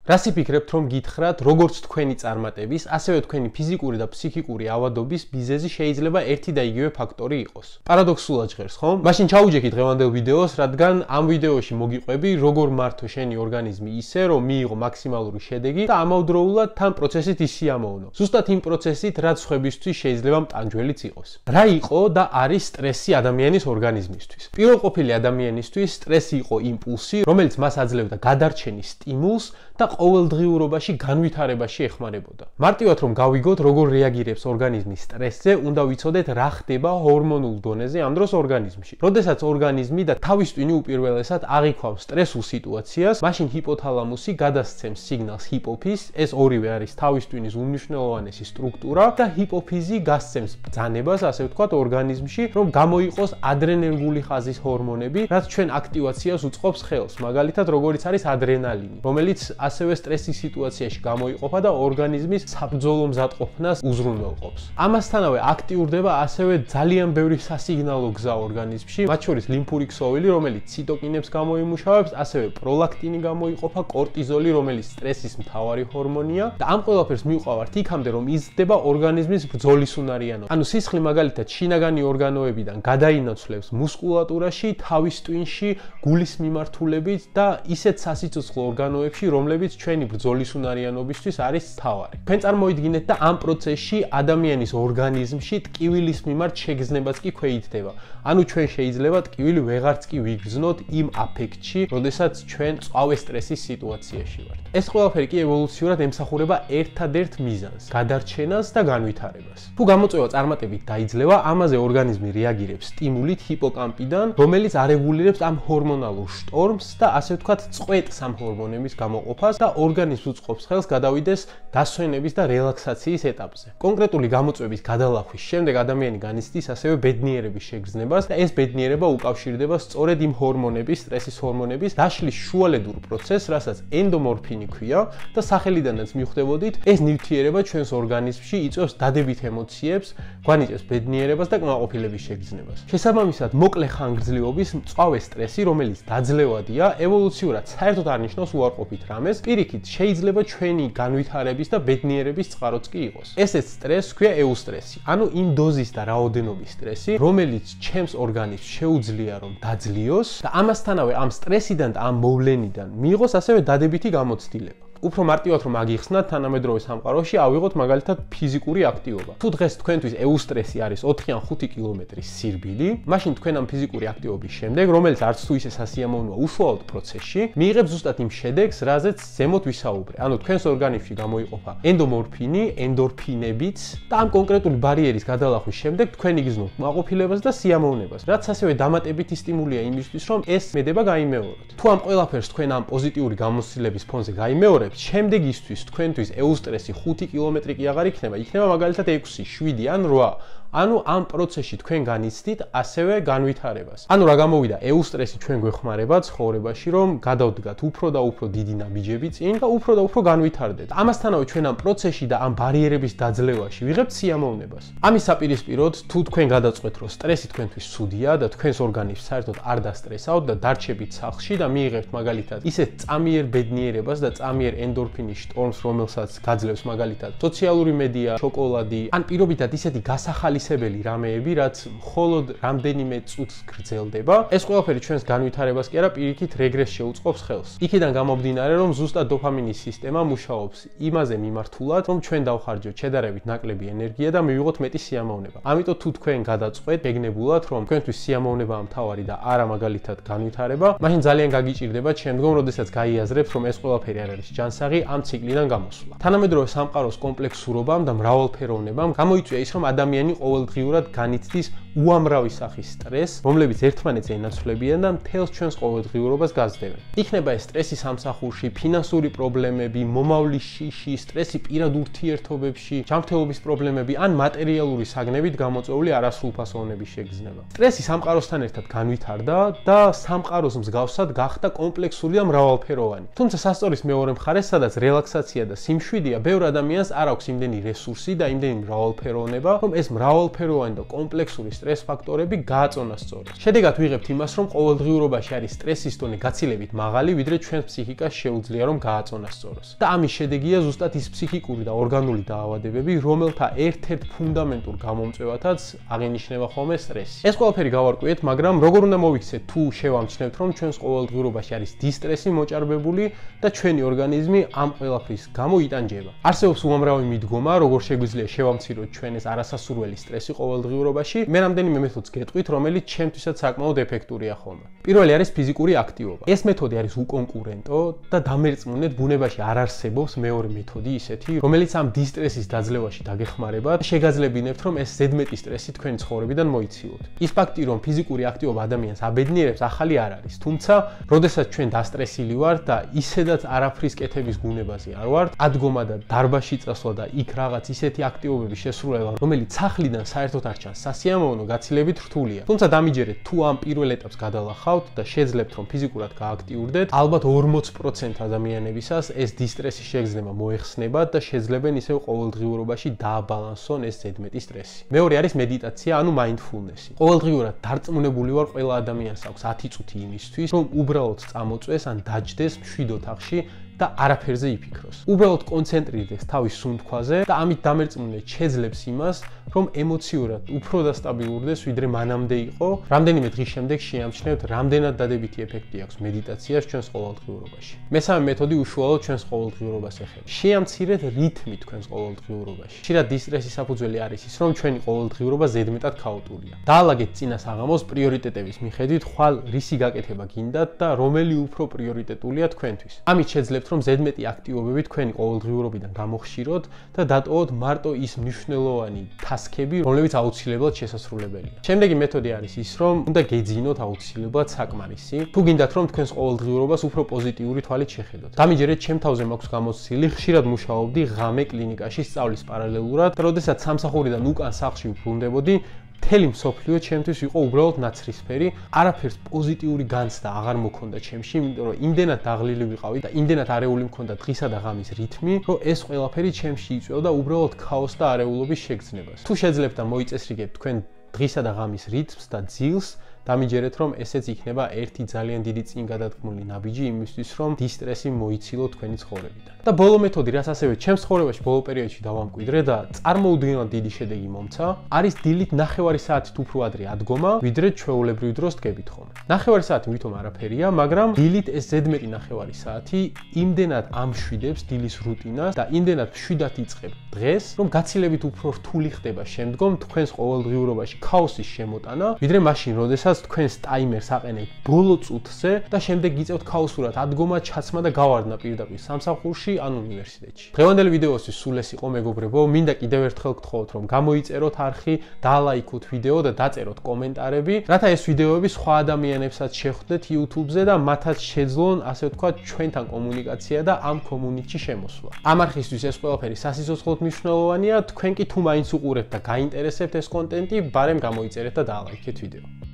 რას იფიქრებთ, რომ გითხრათ, როგორც თქვენი წარმატების, ასევე თქვენი ფიზიკური და ფსიქიკური ავადობის მიზეზი შეიძლება ერთი და იგივე ფაქტორი იყოს? პარადოქსულად ჟღერს, ხო? მაშინ ჩაუჯექით დღევანდელ ვიდეოს, რადგან ამ ვიდეოში მოგიყვები, როგორ მართო შენი ორგანიზმი ისე, რომ მიიღო მაქსიმალური შედეგი და ამავდროულად თან პროცესით ისიამოვნო. ზუსტად იმ პროცესით, რაც სხვებისთვის შეიძლება მტანჯველიც იყოს. რა იყო და არის სტრესი ადამიანის ორგანიზმისთვის? პირველყოფილი ადამიანისთვის სტრესი იყო იმპულსი, რომელიც მას აძლევდა გადარჩენის სტიმულს და ყოველდღიურობაში განვითარებაში ეხმარებოდა. მარტივად რომ გავიგოთ, როგორ რეაგირებს ორგანიზმი სტრესზე, უნდა ვიცოდეთ, რა ხდება ჰორმონულ დონეზე ამ დროს ორგანიზმში. როდესაც ორგანიზმი და თავის ტვინი უპირველესად აღიქვამს სტრესულ სიტუაციას, მაშინ ჰიპოთალამუსი გადასცემს სიგნალს ჰიპოფიზს, ეს ორივე არის თავის ტვინის უმნიშვნელოვანესი სტრუქტურა და ჰიპოფიზი გასცემს ბრძანებას, ასე ვთქვათ, ორგანიზმში, რომ გამოიყოს ადრენერგული ხაზის ჰორმონები, რაც ჩვენ აქტივაციას უწყობს ხელს, მაგალითად, როგორიც არის ადრენალინი, რომელიც ასევე სტრესის სიტუაციაში გამოიყოფა და ორგანიზმის საბრძოლო მზადყოფნას უზრუნველყოფს. ამასთანავე აქტიურდება ასევე ძალიან ბევრი სასიგნალო გზა ორგანიზმში, მათ შორის ლიმფური ქსოვილი, რომელიც ციტოკინებს გამოიმუშავებს, ასევე პროლაქტინი გამოიყოფა, კორტიზოლი, რომელიც სტრესის მთავარი ჰორმონია და ამ ყველაფერს მივყავართ იქამდე, რომ იზრდება ორგანიზმის ბრძოლის უნარიანობა. ანუ სისხლი მაგალითად შინაგანი ორგანოებიდან გადაინაცვლებს მუსკულატურაში, თავის ტვინში, გულის მიმართულებით და ისეთ სასიცოცხლო ორგანოებში, რომლებიც ჩვენი ბრძოლის უნარიანობისთვის არის მთავარი. თქვენ წარმოიდგინეთ და ამ პროცესში ადამიანის ორგანიზმში ტკივილის მიმართ შეგრძნებაც კი ქვეითდება. ანუ ჩვენ შეიძლება ტკივილი ვეღარც კი ვიგრძნოთ იმ აფექტში, როდესაც ჩვენ წავე სტრესის სიტუაციაში ვართ. ეს ყველაფერი კი ევოლუციურად ემსახურება ერთადერთ მიზანს, გადარჩენას და განვითარებას. თუ გამოწვევა წარმატებით დაიძლევა, ამაზე ორგანიზმი რეაგირებს სტიმულით ჰიპოკამპიდან, რომელიც არეგულირებს ამ ჰორმონალურ შტორმს და ასე ვთქვათ, წყვეტს ამ ჰორმონების გამოყოფას და ორგანიზმს უწყობს ხელს გადავიდეს დასვენების და რელაქსაციის ეტაპზე. კონკრეტული გამოწვევის გადალახვის შემდეგ ადამიანი განიცდის ასევე ბედნიერების შეგრძნებას და ეს ბედნიერება უკავშირდება სწორედ იმ ჰორმონების, სტრესის ჰორმონების დაშლის შუალედურ პროცესს, რასაც ენდომორფინი ქვია და სახელიდანაც მიხვდებოდით, ეს ნივთიერება ჩვენს ორგანიზმში იწვევს დადებით ემოციებს, გვანიჭებს ბედნიერებას და კმაყოფილების შეგრძნებას. შესაბამისად, მოკლე ხანგრძლივობის მწვავე სტრესი, რომელიც დაძლევადია, ევოლუციურად საერთოდ არ ნიშნავს უარყოფით რამეს, პირიქით შეიძლება ჩვენი განვითარების და ბედნიერების წყაროც კი იყოს. ესეც სტრესს ქვია ეუსტრესი, ანუ იმ დოზის და რაოდენობის სტრესი, რომელიც ჩემს ორგანიზმს შეუძლია რომ დაძლიოს და ამასთანავე ამ სტრესიდან და ამ მოვლენიდან მიიღოს ასევე დადებითი გამოცდილება. უფრო მარტივად რომ აგიხსნათ, თანამედროვე სამყაროში ავიღოთ მაგალითად ფიზიკური აქტივობა. თუ დღეს თქვენთვის ეუსტრესი არის 4 ან 5 კილომეტრის სირბილი, მაშინ თქვენ ამ ფიზიკური აქტივობის შემდეგ, რომელიც არც თუ ისე სასიამოვნოა უშუალოდ პროცესში, მიიღებთ ზუსტად იმ შედეგს, რაზეც ზემოთ ვისაუბრე. ანუ თქვენს ორგანიზმში გამოიყოფა ენდომორფინი, ენდორფინებიც და ამ კონკრეტული ბარიერის გადალახვის შემდეგ თქვენ იგრძნობთ კმაყოფილებას და სიამოვნებას, რაც ასევე დამატებითი სტიმულია იმისთვის, რომ ეს მედება გაიმეოროთ. თუ ამ ყველაფერს თქვენ ამ პოზიტიური გამოცდილების ფონზე გაიმეორებთ, შემდეგისთვის თქვენთვის ეუსტრესი 5 კილომეტრი კი აღარ იქნება მაგალითად 6, 7 ან 8. ანუ ამ პროცესში თქვენ განიცდით ასევე განვითარებას. ანუ რა გამოვიდა, ეუსტრესი ჩვენ გვეხმარება ცხოვრებაში, რომ გადავდგათ უფრო და უფრო დიდი ნაბიჯები წინ და უფრო და უფრო განვითარდეთ. ამასთანავე ჩვენ ამ პროცესში და ამ ბარიერების დაძლევაში ვიღებთ სიამოვნებას. ამის საპირისპიროდ, თუ თქვენ გადაწყვეტთ, რომ სტრესი თქვენთვის ცუდია და თქვენს ორგანიზმს საერთოდ არ დასტრესავთ და დარჩებით სახლში და მიიღებთ მაგალითად ისეთ წამიერ ბედნიერებას და წამიერ ენდორფინის შტორმს, რომელსაც გაძლევს მაგალითად სოციალური მედია, შოკოლადი, ან პირობითად ისეთი გასახალისებელი რამეები, რაც მხოლოდ რამდენიმე წუთს გრძელდება, ეს ყველაფერი ჩვენს განვითარებას კი არა, პირიქით რეგრესს შეუწყობს ხელს. იქიდან გამომდინარე, რომ ზუსტად დოფამინის სისტემა მუშაობს იმაზე მიმართულად, რომ ჩვენ დავხარჯოთ შედარებით ნაკლები ენერგია და მივიღოთ მეტი სიამოვნება. ამიტომ თუ თქვენ გადაწყვეტთ გეგნებულად, რომ თქვენთვის სიამოვნებაა მთავარი და არა მაგალითად განვითარება, მაშინ ძალიან გაგიჭირდებათ შემდგომ, როდესაც გაიაზრებთ, რომ ეს ყველაფერი არ არის ჯანსაღი ამ ციკლიდან გამოსვლა. თანამედროვე სამყაროს კომპლექსურობამ და მრავალფეროვნებამ გამოიწვია ის, რომ ადამიანი ყოველდღიურად განიცდის უამრავი სახის სტრესს, რომლებიც ერთმანეთს ენაცვლებიან და მთელს ჩვენს ყოველდღიურობას გაზრდებენ. იქნება ეს სტრესი სამსახურში, ფინანსური პრობლემები, მომავლის შიში, სტრესი პირად ურთიერთობებში, ჯანმრთელობის პრობლემები ან მატერიალური საგნებით გამოწვეული არასრულფასოვნების შეგრძნება. სტრესი სამყაროსთან ერთად განვითარდა და სამყაროს მსგავსად გახდა კომპლექსური და მრავალფეროვანი. თუმცა სასწორის მეორე მხარეს, სადაც რელაქსაცია და სიმშვიდეა, ბევრ ადამიანს არ აქვს იმდენი რესურსი და იმდენი მრავალფეროვნება, რომ ეს მრავალფეროვანი და კომპლექსური სტრეს ფაქტორები გააწონა სწორად. შედეგად ვიღებთ იმას, რომ ყოველდღიურობაში არის სტრესის დონე გაცილებით მაღალი, ვიდრე ჩვენს ფსიქიკას შეუძლია რომ გააწონას სწოროს. და ამის შედეგია ზუსტად ის ფსიქიკური და ორგანული დაავადებები, რომელთა ერთ-ერთ ფუნდამენტურ გამომწვევადაც აღინიშნება ხოლმე სტრესი. ეს ყველაფერი გავარკვიეთ, მაგრამ როგორ უნდა მოვიქცეთ თუ შევამჩნევთ, რომ ჩვენს ყოველდღიურობაში არის დისტრესი მოჭარბებული და ჩვენი ორგანიზმი ამ ყველაფრის გამო იტანჯება. არსებობს უამრავი მიდგომა, როგორ შეგვიძლია შევამციროთ ჩვენ ეს არასასურველი სტრესი ყოველდღიურობაში. მე რამდენიმე მეთოდს გეტყვით, რომელიც ჩემთვისაც საკმაოდ ეფექტურია ხოლმე. პირველი არის ფიზიკური აქტივობა. ეს მეთოდი არის უკონკურენტო და დამერწმუნეთ, ბუნებაში არ არსებობს მეორე მეთოდი ისეთი, რომელიც ამ დისტრესის დაძლევაში დაგეხმარებათ, შეგაძლებინებთ, რომ ეს ზედმეტი სტრესი თქვენი ცხოვრებიდან მოიცილოთ. ის ფაქტი, რომ ფიზიკური აქტივობა ადამიანს აბედნიერებს, ახალი არ არის, თუმცა, როდესაც ჩვენ დასტრესილი ვართ და ისედაც არაფრის კეთების გუნებაზე არ ვართ, ადგომა და დარბაზში წასვლა და იქ რაღაც ისეთი აქტივობების შესრულება, რომელიც სახლიდან საერთოდ არ ჩანს სასიამოვნო, გაცილებით რთულია. თუმცა დამიჯერეთ, თუ ამ პირველ ეტაპს გადალახავთ და შეძლებთ, რომ ფიზიკურად გააქტიურდეთ, ალბათ 40% ადამიანებისას ეს დისტრესის შეგრძნება მოეხსნებათ და შეძლებენ ისევ ყოველდღიურობაში დააბალანსონ ეს ზედმეტი სტრესი. მეორე არის მედიტაცია, ანუ mindfulness-ი. ყოველდღიურად დარწმუნებული ვარ, ყველა ადამიანს აქვს 10 წუთი იმისთვის, რომ უბრალოდ წამოწვეს ან დაჯდეს მშვიდ ოთახში და არაფერზე იფიქროს. უბრალოდ კონცენტრირდეს თავის სუნთქვაზე და ამით დამერწმუნდეთ შეძლებს იმას, რომ ემოციურად უფრო დასტაბილურდეს, ვიდრე მანამდე იყო. რამდენიმე დღის შემდეგ შეამჩნევთ, რამდენად დადებითი ეფექტი აქვს მედიტაციას ჩვენს ყოველდღიურობაში. მესამე მეთოდი უშუალოდ ჩვენს ყოველდღიურობას ეხება. შეამცირეთ რითმი თქვენს ყოველდღიურობაში. ხშირად დისტრესის საფუძველი არის ის, რომ ჩვენი ყოველდღიურობა ზედმეტად ქაოტურია. დაალაგეთ წინა საღამოს პრიორიტეტების მიხედვით, ხვალ რისი გაკეთება გინდათ და რომელი უფრო პრიორიტეტულია თქვენთვის. ამით შეძლებთ, რომ ზედმეტი აქტივობები თქვენი ყოველდღიურობიდან გამოხშიროთ და დატოვოთ მარტო ის მნიშვნელოვანი ტასკები, რომლებიც აუცილებლად შესასრულებელია. შემდეგი მეთოდი არის ის, რომ უნდა გეძინოთ აუცილებლად საკმარისი, თუ გინდათ, რომ თქვენს ყოველდღიურობას უფრო პოზიტიური თვალით შეხედოთ. დამიჯერეთ, ჩემ თავზე მაქვს გამოცდილი, ხშირად მუშაობდი ღამე კლინიკაში სწავლის პარალელურად და როდესაც სამსახურიდან უკან სახლში ვბრუნდებოდი, მთელი მსოფლიო ჩემთვის იყო უბრალოდ ნაცრისფერი, არაფერს პოზიტიური განცდა აღარ მოქონდა ჩემში, იმიტომ რომ იმდენად დაღლილი ვიყავი და იმდენად არეული მქონდა დღისა და ღამის რითმი, რომ ეს ყველაფერი ჩემში იწვევდა უბრალოდ ქაოსს და არეულობის შეგრძნებას. თუ შეძლებთ და მოიწესრიგებთ თქვენ დღისა და ღამის რითმს და ძილს, დამიჯერეთ, რომ ესეც იქნება ერთი ძალიან დიდი წინ გადადგმული ნაბიჯი იმისთვის, რომ დისტრესი მოიცილოთ თქვენი ცხოვრებიდან. და ბოლო მეთოდი, რაც ასევე ჩემს ცხოვრებაში ბოლო პერიოდში დავამკვიდრე და წარმოუდგენლად დიდი შედეგი მომცა, არის დილით 9 საათით უფრო ადრე ადგომა, ვიდრე ჩვეულებრივ დროს დგებით ხოლმე. 9 საათი ვითომ არაფერია, მაგრამ დილით ეს ზედმეტი 9 საათი იმდენად ამშვიდებს დილის რუტინას და იმდენად მშვიდად იწყებ დღეს, რომ გაცილებით უფრო რთული ხდება შემდგომ თქვენს ყოველდღიურობაში ქაოსის შემოტანა, ვიდრე მაშინ, როდესაც თქვენს ტაიმერს აყენებთ ბოლო წუთზე და შემდეგ გიწევთ ქაოსურად ადგომა, ჩაცმა და გავარდნა პირდაპირ სამსახურში ან უნივერსიტეტში. დღევანდელი ვიდეოსთვის სულ ეს იყო, მეგობრებო. მინდა კიდევ ერთხელ გთხოვოთ, რომ გამოიწეროთ არხი, დაალაიქოთ ვიდეო და დაწეროთ კომენტარები, რათა ეს ვიდეოები სხვა ადამიანებსაც შეხვდეთ YouTube-ზე და მათაც შეძლონ, ასე ვთქვათ, ჩვენთან კომუნიკაცია და ამ კომუნიტში შემოსვლა. ამ არხისთვის ეს ყველაფერი სასიცოცხლოდ მნიშვნელოვანია. თქვენ კი თუ მაინც უყურებთ და გაინტერესებთ ეს კონტენტი, ბარემ გამოიწერეთ და დაალაიქეთ ვიდეო.